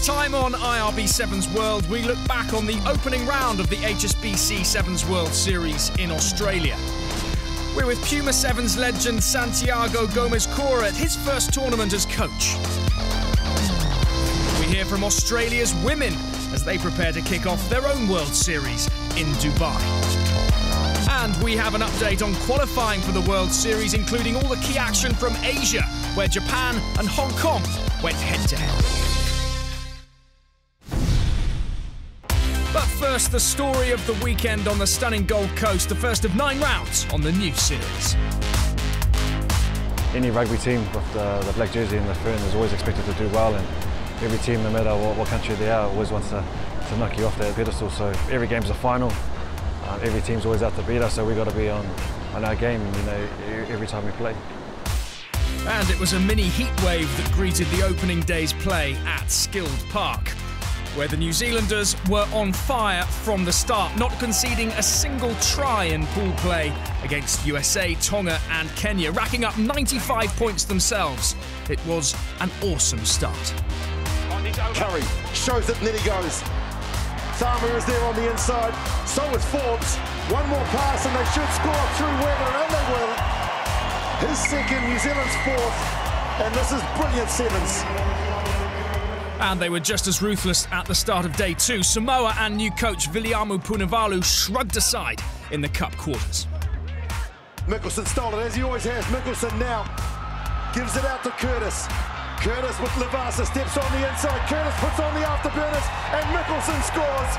This time on IRB Sevens World, we look back on the opening round of the HSBC Sevens World Series in Australia. We're with Puma Sevens legend Santiago Gomez-Cora at his first tournament as coach. We hear from Australia's women as they prepare to kick off their own World Series in Dubai. And we have an update on qualifying for the World Series, including all the key action from Asia, where Japan and Hong Kong went head-to-head. But first, the story of the weekend on the stunning Gold Coast, the first of 9 rounds on the new series. Any rugby team with the black jersey and the fern is always expected to do well, and every team, no matter what country they are, always wants to knock you off that pedestal. So every game's a final. Every team's always out to beat us, so we've got to be on our game, every time we play. And it was a mini heatwave that greeted the opening day's play at Skilled Park, where the New Zealanders were on fire from the start, not conceding a single try in pool play against USA, Tonga and Kenya, racking up 95 points themselves. It was an awesome start. Curry shows that Nitty goes. Tharma is there on the inside, so is Forbes. One more pass and they should score through Weber, and they will. His second, New Zealand's fourth, and this is brilliant sevens. And they were just as ruthless at the start of day 2. Samoa and new coach Viliamu Punavalu shrugged aside in the cup quarters. Mickelson stole it, as he always has. Mickelson now gives it out to Curtis. Curtis with Lavasa steps on the inside. Curtis puts on the afterburners, and Mickelson scores.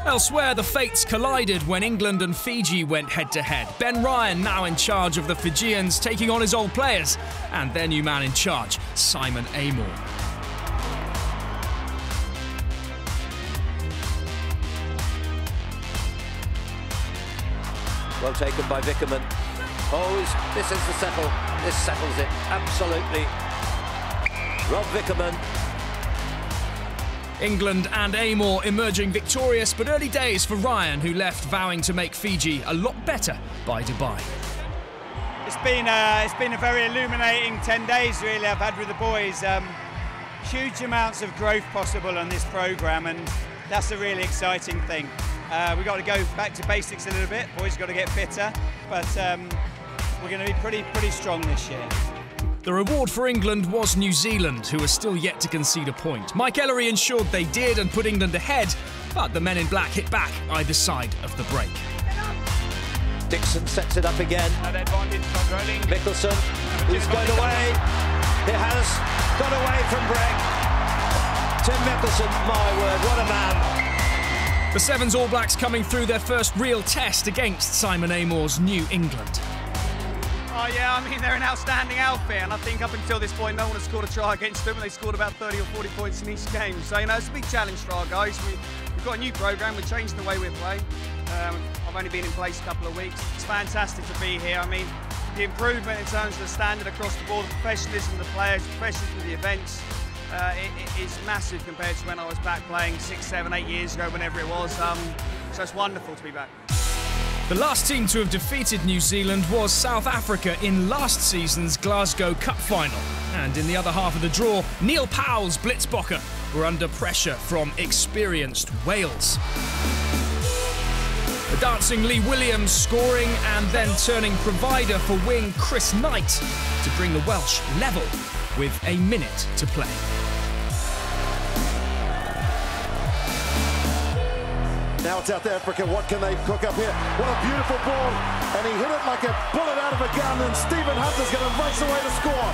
Elsewhere, the fates collided when England and Fiji went head-to-head. Ben Ryan now in charge of the Fijians, taking on his old players, and their new man in charge, Simon Amor. Well taken by Vickerman. Oh, this is the settle. This settles it, absolutely. Rob Vickerman. England and Amor emerging victorious, but early days for Ryan, who left vowing to make Fiji a lot better by Dubai. It's been a very illuminating 10 days, really, I've had with the boys. Huge amounts of growth possible on this programme, and that's a really exciting thing. We've got to go back to basics a little bit. Boys have got to get fitter, but we're going to be pretty strong this year. The reward for England was New Zealand, who are still yet to concede a point. Mike Ellery ensured they did and put England ahead, but the men in black hit back either side of the break. Dixon sets it up again. Mickelson, who's gone away. He has gone away from break. Tim Mickelson, my word, what a man. The Sevens All Blacks coming through their first real test against Simon Amor's New England. Oh yeah, I mean, they're an outstanding outfit, and I think up until this point no one has scored a try against them, and they scored about 30 or 40 points in each game. So, it's a big challenge for our guys. We've got a new programme, we're changing the way we play. I've only been in place a couple of weeks. It's fantastic to be here. I mean, the improvement in terms of the standard across the board, the professionalism of the players, the professionalism of the events, it is massive compared to when I was back playing 6, 7, 8 years ago, whenever it was. So it's wonderful to be back. The last team to have defeated New Zealand was South Africa in last season's Glasgow Cup final. And in the other half of the draw, Neil Powell's Blitzbokke were under pressure from experienced Wales. The dancing Lee Williams scoring and then turning provider for wing Chris Knight to bring the Welsh level with a minute to play. Now it's South Africa, what can they cook up here? What a beautiful ball, and he hit it like a bullet out of a gun, and Stephen Hunter's going to race away to score.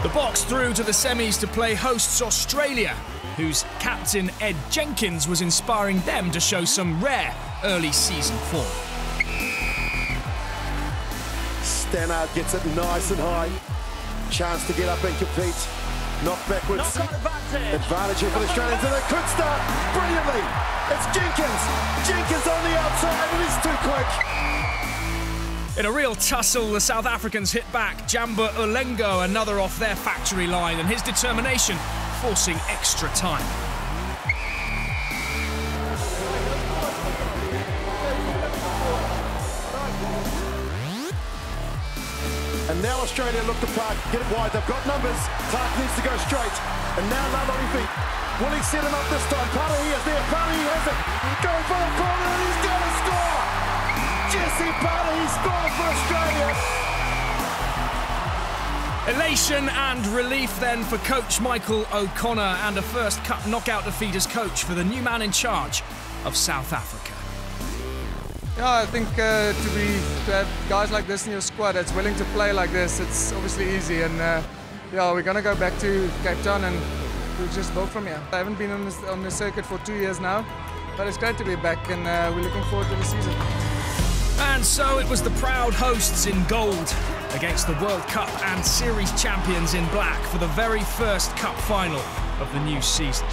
The box through to the semis to play hosts Australia, whose captain Ed Jenkins was inspiring them to show some rare early season form. Stannard gets it nice and high. Chance to get up and compete. Knock backwards. Advantage here for the Australians, and they could start brilliantly. It's Jenkins. Jenkins on the outside, and he's too quick. In a real tussle, the South Africans hit back. Jamba Ulengo, another off their factory line, and his determination forcing extra time. now Australia look to Park, get it wide. They've got numbers. Park needs to go straight. And now Lalori feet. Will he set him up this time? Parahi is there. Parahi has it. Going for the corner and he's going to score. Jesse Parahi scored for Australia. Elation and relief then for coach Michael O'Connor, and a first cup knockout defeat as coach for the new man in charge of South Africa. Yeah, I think to have guys like this in your squad that's willing to play like this, it's obviously easy. And yeah, we're going to go back to Cape Town and we'll just build from here. I haven't been on the circuit for 2 years now, but it's great to be back, and we're looking forward to the season. And so it was the proud hosts in gold against the World Cup and Series champions in black for the very first cup final of the new season.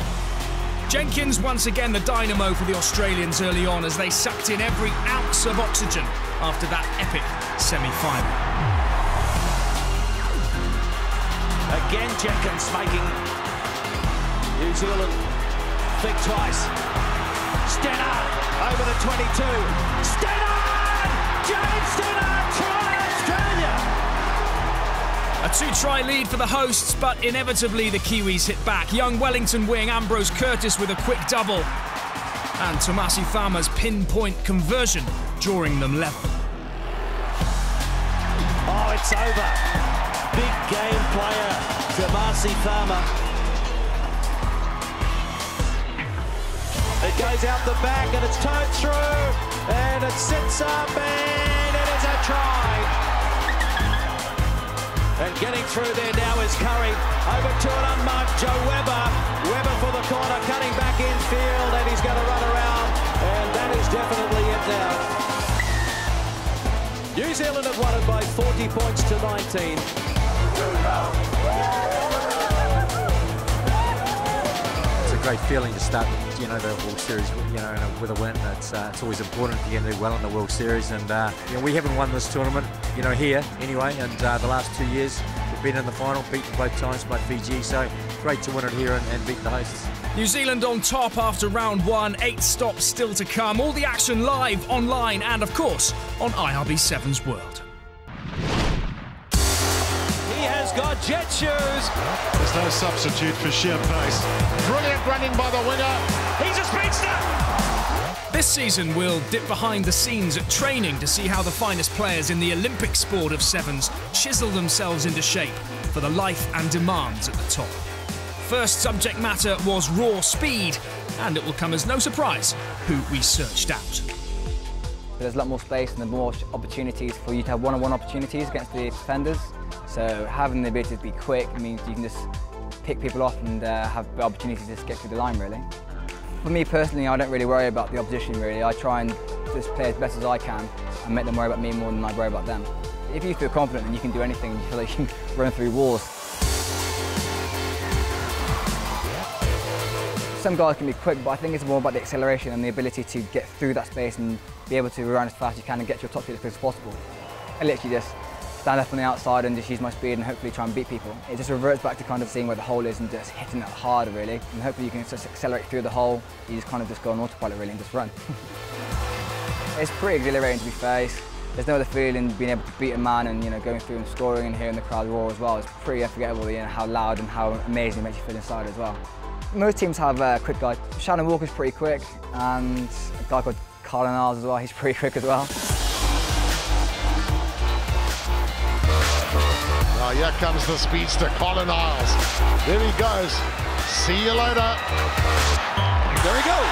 Jenkins once again the dynamo for the Australians early on as they sucked in every ounce of oxygen after that epic semi-final. Again Jenkins making New Zealand think twice. Stannard over the 22. Stannard! James Stannard, try Australia! A two-try lead for the hosts, but inevitably the Kiwis hit back. Young Wellington wing Ambrose Curtis with a quick double, and Tomasi Fama's pinpoint conversion drawing them level. Oh, it's over. Big game player, Tomasi Fama. It goes out the back and it's towed through, and it sits up, and it is a try. And getting through there now is Curry. Over to an unmarked Joe Webber. Webber for the corner, cutting back infield, and he's going to run around. And that is definitely it now. New Zealand have won it by 40 points to 19. It's a great feeling to start, the World Series, with a win. It's always important to get to do well in the World Series, and we haven't won this tournament, here anyway. And the last 2 years we've been in the final, beaten both times by Fiji. So great to win it here and beat the hosts. New Zealand on top after round one. 8 stops still to come. All the action live online and of course on IRB Sevens World. He has got jet shoes. There's no substitute for sheer pace. Brilliant running by the winger. He's a speedster. This season we'll dip behind the scenes at training to see how the finest players in the Olympic sport of sevens chisel themselves into shape for the life and demands at the top. First subject matter was raw speed, and it will come as no surprise who we searched out. There's a lot more space and more opportunities for you to have one-on-one opportunities against the defenders. So having the ability to be quick means you can just pick people off and have the opportunity to just get through the line, really. For me personally, I don't really worry about the opposition, really. I try and just play as best as I can and make them worry about me more than I worry about them. If you feel confident, then you can do anything. You feel like you can run through walls. Some guys can be quick, but I think it's more about the acceleration and the ability to get through that space and be able to run as fast as you can and get to your top speed as quick as possible. I literally just stand up on the outside and just use my speed and hopefully try and beat people. It just reverts back to kind of seeing where the hole is and just hitting that harder, really. And hopefully you can just accelerate through the hole. You just kind of just go on autopilot, really, and just run. It's pretty exhilarating, to be fair. There's no other feeling being able to beat a man and going through and scoring and hearing the crowd roar as well. It's pretty unforgettable, how loud and how amazing it makes you feel inside as well. Most teams have quick guys. Shannon Walker's pretty quick, and a guy called Colin Isles as well, he's pretty quick as well. Oh, here comes the speedster, Colin Isles. There he goes. See you later. There he goes.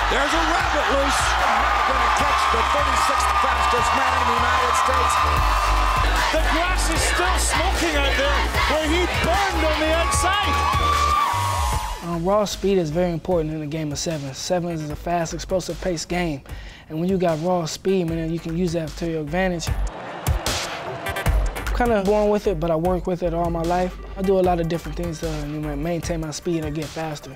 There's a rabbit loose. Now going to catch the 36th fastest man in the United States. The grass is still smoking out there where he burned on the outside. Raw speed is very important in the game of sevens. Sevens is a fast, explosive paced game. And when you got raw speed, man, you can use that to your advantage. I'm kind of born with it, but I work with it all my life. I do a lot of different things to maintain my speed and get faster.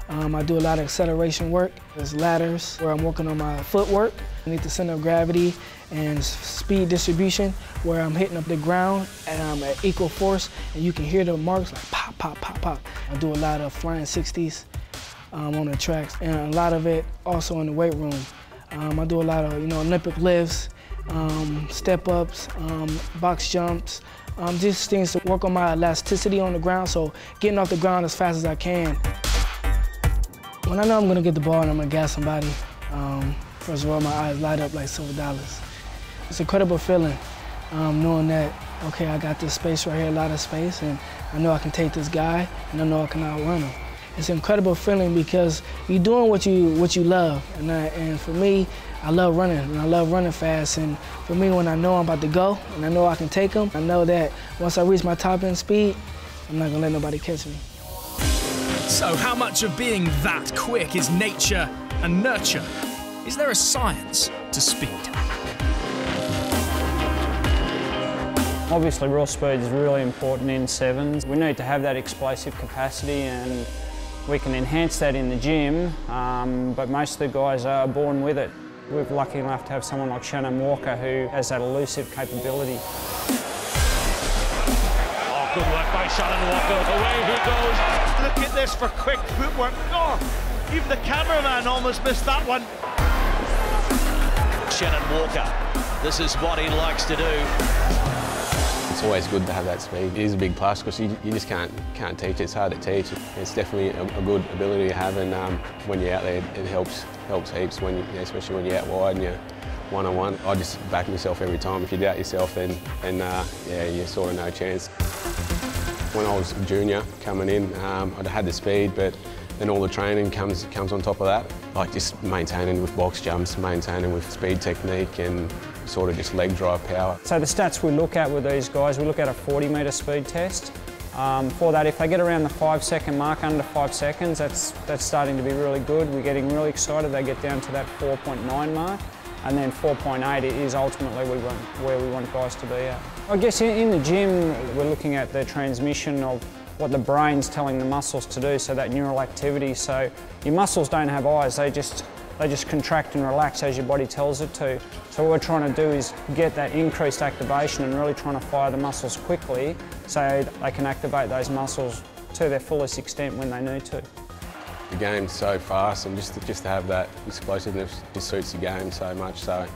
I do a lot of acceleration work. There's ladders where I'm working on my footwork. I need the center of gravity and speed distribution where I'm hitting up the ground and I'm at equal force and you can hear the marks like pop, pop, pop, pop. I do a lot of flying 60s on the tracks and a lot of it also in the weight room. I do a lot of Olympic lifts, step ups, box jumps, Just things to work on my elasticity on the ground, so getting off the ground as fast as I can. When I know I'm gonna get the ball and I'm gonna gas somebody, first of all, my eyes light up like silver dollars. It's an incredible feeling, knowing that, okay, I got this space right here, a lot of space, and I know I can take this guy, and I know I can outrun him. It's an incredible feeling because you're doing what you love, and for me, I love running, and I love running fast, and for me, when I know I'm about to go, and I know I can take them, I know that once I reach my top end speed, I'm not gonna let nobody catch me. So how much of being that quick is nature and nurture? Is there a science to speed? Obviously, raw speed is really important in sevens. We need to have that explosive capacity, and we can enhance that in the gym, but most of the guys are born with it. We're lucky enough to have someone like Shannon Walker who has that elusive capability. Oh, good work by Shannon Walker. Away he goes. Look at this for quick footwork. Oh, even the cameraman almost missed that one. Shannon Walker, this is what he likes to do. It's always good to have that speed. It is a big plus because you just can't teach it. It's hard to teach. It's definitely a good ability to have, and when you're out there, it helps heaps. Especially when you're out wide and you're one-on-one. I just back myself every time. If you doubt yourself, then yeah, you're sort of no chance. When I was a junior coming in, I had the speed, but then all the training comes on top of that. Like just maintaining with box jumps, maintaining with speed technique, and sort of just leg drive power. So the stats we look at with these guys, we look at a 40-metre speed test. For that, if they get around the 5-second mark, under 5 seconds, that's starting to be really good. We're getting really excited. They get down to that 4.9 mark, and then 4.8 is ultimately where we want guys to be at. I guess in the gym, we're looking at the transmission of what the brain's telling the muscles to do, so that neural activity. So your muscles don't have eyes, they just contract and relax as your body tells it to. So what we're trying to do is get that increased activation and really trying to fire the muscles quickly so they can activate those muscles to their fullest extent when they need to. The game's so fast, and just to have that explosiveness just suits the game so much. So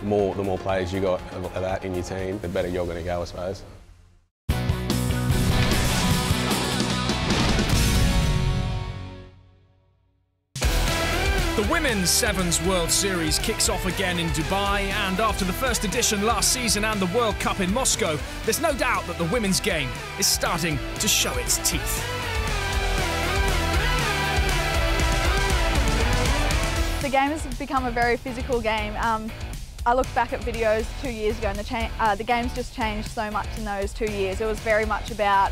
the more players you got of that in your team, the better you're going to go, I suppose. The Women's Sevens World Series kicks off again in Dubai, and after the first edition last season and the World Cup in Moscow, there's no doubt that the women's game is starting to show its teeth. The game has become a very physical game. I look back at videos 2 years ago, and the game's just changed so much in those 2 years. It was very much about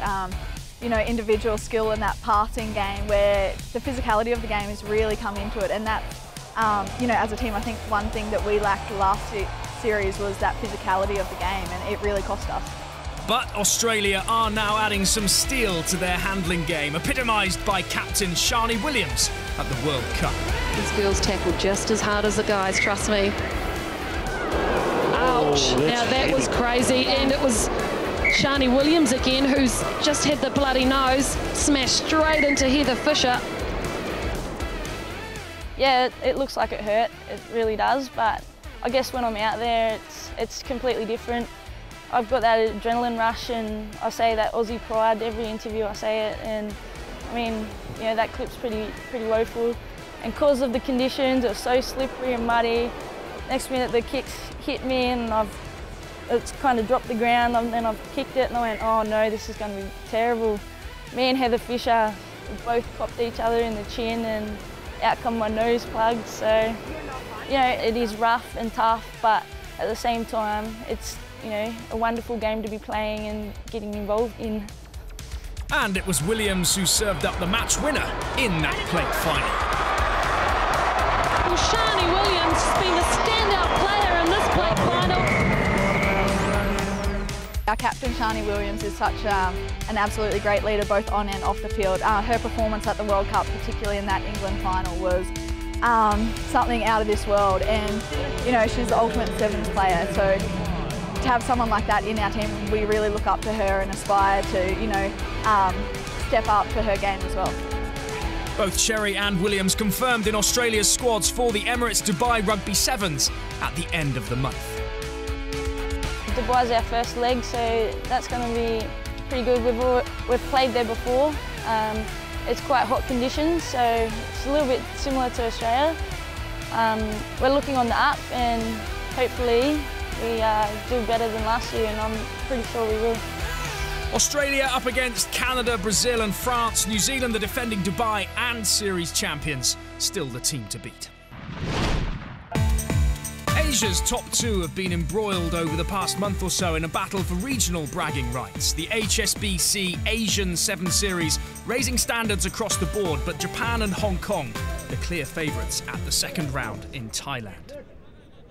you know, individual skill in that passing game, where the physicality of the game has really come into it, and that, you know, as a team, I think one thing that we lacked last series was that physicality of the game, and it really cost us. But Australia are now adding some steel to their handling game, epitomised by captain Shani Williams at the World Cup. These girls tackle just as hard as the guys, trust me. Ouch, now that was crazy, and it was Shani Williams again, who's just had the bloody nose smashed straight into Heather Fisher. Yeah, it looks like it hurt, it really does, but I guess when I'm out there, it's completely different. I've got that adrenaline rush, and I say that Aussie pride every interview. I say it, and I mean, you know, that clip's pretty woeful. And because of the conditions, it was so slippery and muddy. Next minute, the kicks hit me, and it's kind of dropped the ground, and then I've kicked it, and I went, oh no, this is going to be terrible. Me and Heather Fisher both popped each other in the chin, and out come my nose plug. So, you know, it is rough and tough, but at the same time, it's, you know, a wonderful game to be playing and getting involved in. And it was Williams who served up the match winner in that plate final. Well, Shani Williams has been a standout player in this plate final. Our captain Shani Williams is such an absolutely great leader, both on and off the field. Her performance at the World Cup, particularly in that England final, was something out of this world, and you know, she's the ultimate sevens player, so to have someone like that in our team, we really look up to her and aspire to, you know, step up to her game as well. Both Cherry and Williams confirmed in Australia's squads for the Emirates Dubai Rugby Sevens at the end of the month. Dubai's our first leg, so that's going to be pretty good. We've played there before. It's quite hot conditions, so it's a little bit similar to Australia. We're looking on the up, and hopefully we do better than last year, and I'm pretty sure we will. Australia up against Canada, Brazil and France. New Zealand, the defending Dubai and series champions, still the team to beat. Asia's top two have been embroiled over the past month or so in a battle for regional bragging rights. The HSBC Asian Sevens Series raising standards across the board, but Japan and Hong Kong the clear favourites at the second round in Thailand.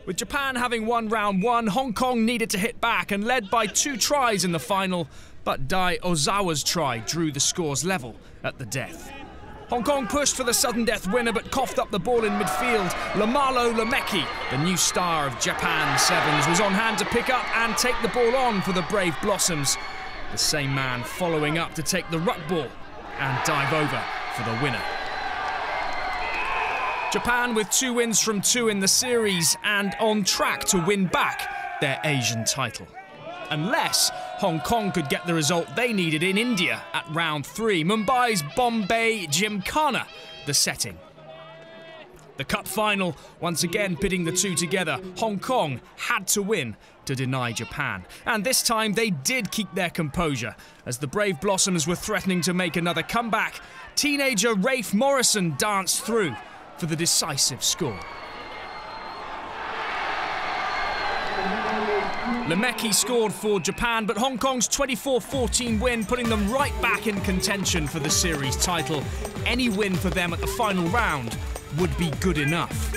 With Japan having won round one, Hong Kong needed to hit back and led by 2 tries in the final, but Dai Ozawa's try drew the scores level at the death. Hong Kong pushed for the sudden death winner but coughed up the ball in midfield. Lamalo Lameki, the new star of Japan Sevens, was on hand to pick up and take the ball on for the Brave Blossoms. The same man following up to take the ruck ball and dive over for the winner. Japan with 2 wins from 2 in the series and on track to win back their Asian title. Unless Hong Kong could get the result they needed in India at round 3. Mumbai's Bombay Gymkhana, the setting. The cup final, once again pitting the two together. Hong Kong had to win to deny Japan. And this time they did keep their composure. As the Brave Blossoms were threatening to make another comeback, teenager Rafe Morrison danced through for the decisive score. Lameki scored for Japan, but Hong Kong's 24-14 win putting them right back in contention for the series title. Any win for them at the final round would be good enough.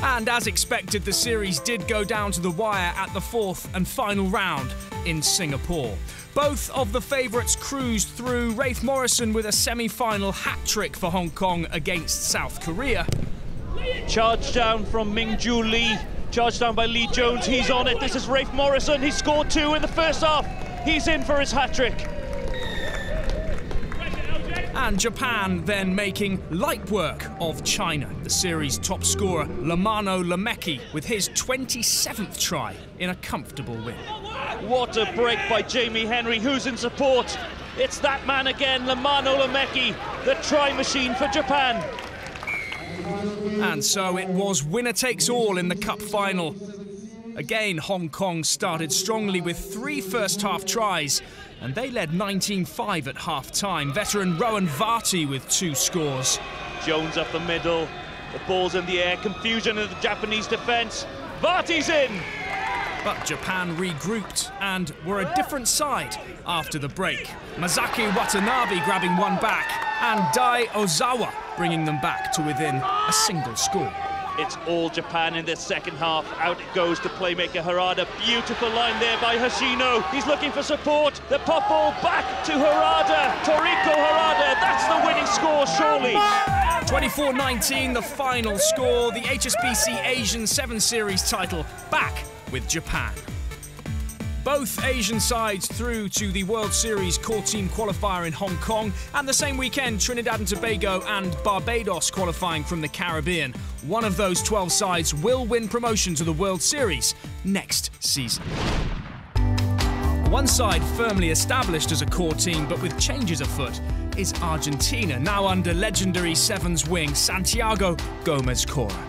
And as expected, the series did go down to the wire at the 4th and final round in Singapore. Both of the favourites cruised through, Rafe Morrison with a semi-final hat-trick for Hong Kong against South Korea. Charge down from Ming-Ju Lee, charged down by Lee Jones, he's on it. This is Rafe Morrison, he scored 2 in the first half. He's in for his hat-trick. And Japan then making light work of China. The series top scorer, Lamano Lameki, with his 27th try in a comfortable win. What a break by Jamie Henry, who's in support. It's that man again, Lamano Lameki, the try machine for Japan. And so it was winner takes all in the cup final. Again, Hong Kong started strongly with 3 first-half tries, and they led 19-5 at half-time. Veteran Rowan Varty with 2 scores. Jones up the middle, the ball's in the air, confusion in the Japanese defence. Varty's in! But Japan regrouped and were a different side after the break. Masaki Watanabe grabbing one back, and Dai Ozawa bringing them back to within a single score. It's all Japan in this second half. Out it goes to playmaker Harada. Beautiful line there by Hoshino. He's looking for support. The pop ball back to Harada. Toriko Harada. That's the winning score, surely. 24-19, the final score. The HSBC Asian Sevens Series title back with Japan. Both Asian sides through to the World Series core team qualifier in Hong Kong, and the same weekend Trinidad and Tobago and Barbados qualifying from the Caribbean. One of those 12 sides will win promotion to the World Series next season. One side firmly established as a core team but with changes afoot is Argentina, now under legendary Sevens wing Santiago Gomez-Cora.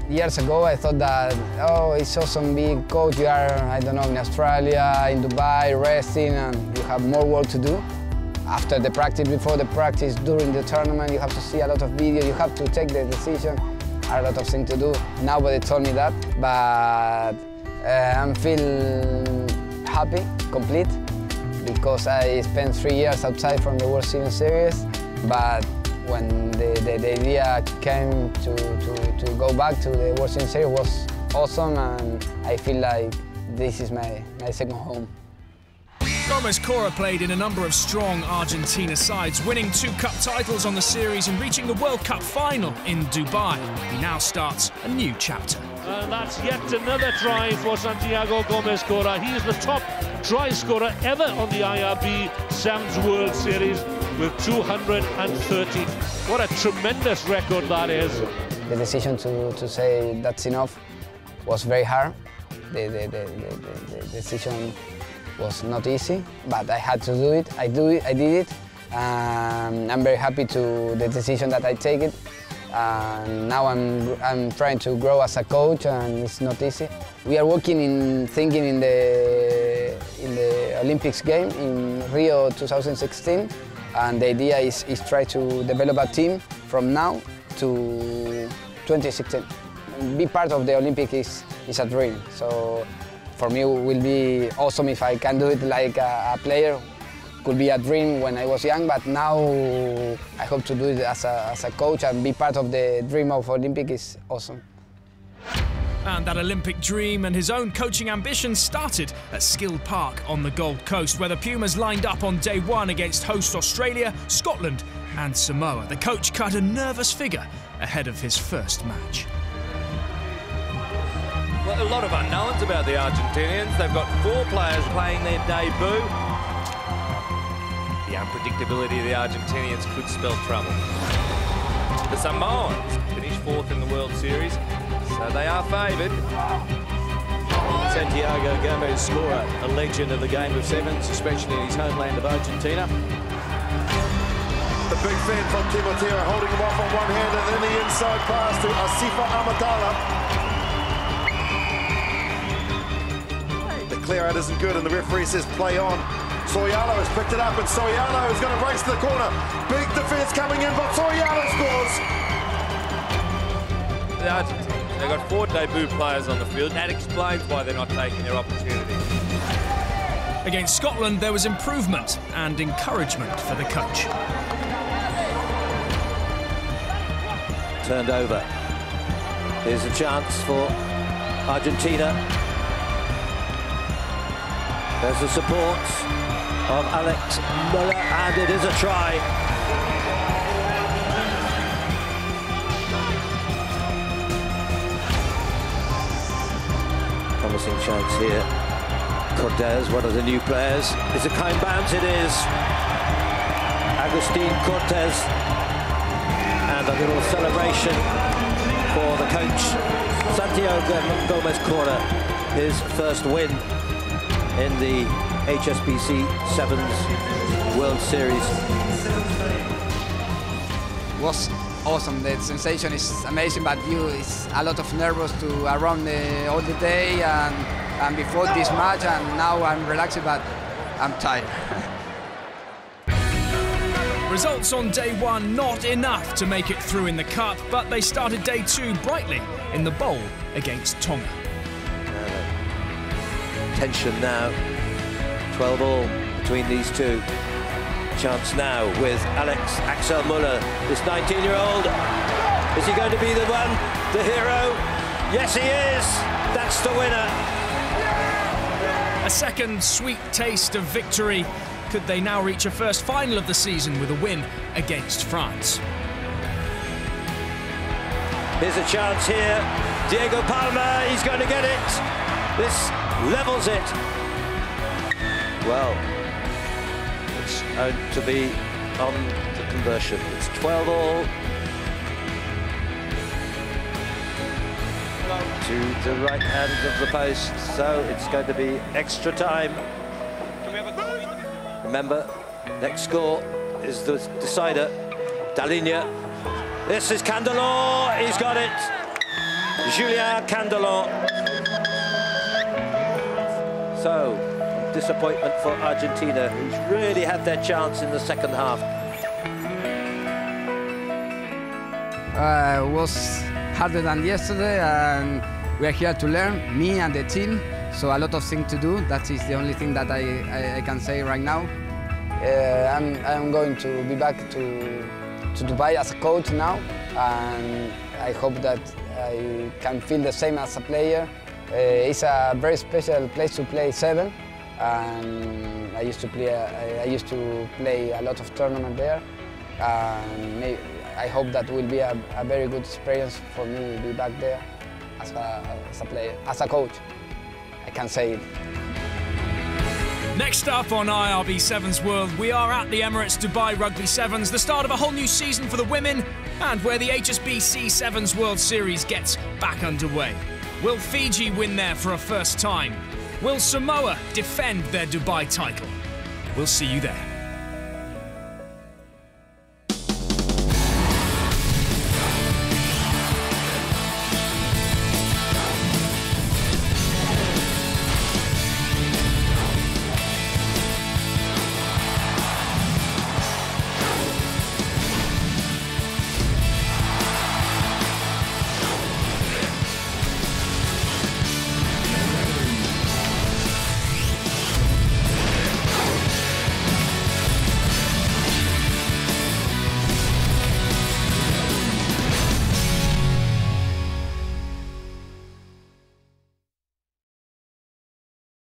Years ago, I thought that, oh, it's awesome being coach. You are, I don't know, in Australia, in Dubai, resting, and you have more work to do. After the practice, before the practice, during the tournament, you have to see a lot of video, you have to take the decision, a lot of things to do. Nobody told me that, but I'm feel happy, complete, because I spent 3 years outside from the World Series, but when the idea came to go back to the World Series was awesome, and I feel like this is my second home. Gomez-Cora played in a number of strong Argentina sides, winning 2 cup titles on the series and reaching the World Cup final in Dubai. He now starts a new chapter. And that's yet another try for Santiago Gomez-Cora. He is the top try scorer ever on the IRB Sevens World Series with 230. What a tremendous record that is. The decision to say that's enough was very hard. The decision was not easy, but I had to do it. I did it. I'm very happy to the decision that I take it. Now I'm trying to grow as a coach, and it's not easy. We are thinking in the Olympics game in Rio 2016, and the idea is try to develop a team from now to 2016. Be part of the Olympics is a dream. So for me, it will be awesome if I can do it like a player. Could be a dream when I was young, but now I hope to do it as a coach, and be part of the dream of Olympic is awesome. And that Olympic dream and his own coaching ambitions started at Skilled Park on the Gold Coast, where the Pumas lined up on day one against host Australia, Scotland and Samoa. The coach cut a nervous figure ahead of his first match. Well, a lot of unknowns about the Argentinians. They've got 4 players playing their debut. The unpredictability of the Argentinians could spell trouble. The Samoans finished 4th in the World Series, so they are favoured. Santiago Gomez scorer, a legend of the game of sevens, especially in his homeland of Argentina. The big fan from Timoteo holding him off on one hand, and then the inside pass to Asifa Amatala. The clear out isn't good, and the referee says play on. Soriano has picked it up, and Soriano is going to race to the corner. Big defence coming in, but Soriano scores. The Argentinians, they've got 4 debut players on the field. That explains why they're not taking their opportunity. Against Scotland, there was improvement and encouragement for the coach. Turned over. Here's a chance for Argentina. There's the support of Alex Muller, and it is a try. Promising chance here. Cortez, one of the new players. Is a kind bounce? It is. Agustin Cortez. And a little celebration for the coach. Santiago Gomez Cora, his first win in the HSBC Sevens World Series. Was awesome. The sensation is amazing, but it's a lot of nervous to around all the day and before this match, and now I'm relaxed, but I'm tired. Results on day one not enough to make it through in the cup, but they started day 2 brightly in the bowl against Tonga. Tension now, 12-all between these two. Chance now with Alex Axel Muller, this 19-year-old. Is he going to be the one, the hero? Yes, he is. That's the winner. A second sweet taste of victory. Could they now reach a first final of the season with a win against France? Here's a chance here. Diego Palma, he's going to get it. This levels it. Well, it's going to be on the conversion. It's 12-all. To the right hand of the post, so it's going to be extra time. Remember, next score is the decider. Dalinha. This is Candelon. He's got it. Julien Candelon. So, disappointment for Argentina, who's really had their chance in the second half. It was harder than yesterday, and we are here to learn, me and the team. So a lot of things to do. That is the only thing that I can say right now. I'm going to be back to Dubai as a coach now, and I hope that I can feel the same as a player. It's a very special place to play seven, and I used to play a lot of tournaments there. And I hope that will be a very good experience for me to be back there as a player, as a coach. I can say it. Next up on IRB Sevens World, we are at the Emirates Dubai Rugby Sevens, the start of a whole new season for the women, and where the HSBC Sevens World Series gets back underway. Will Fiji win there for a first time? Will Samoa defend their Dubai title? We'll see you there.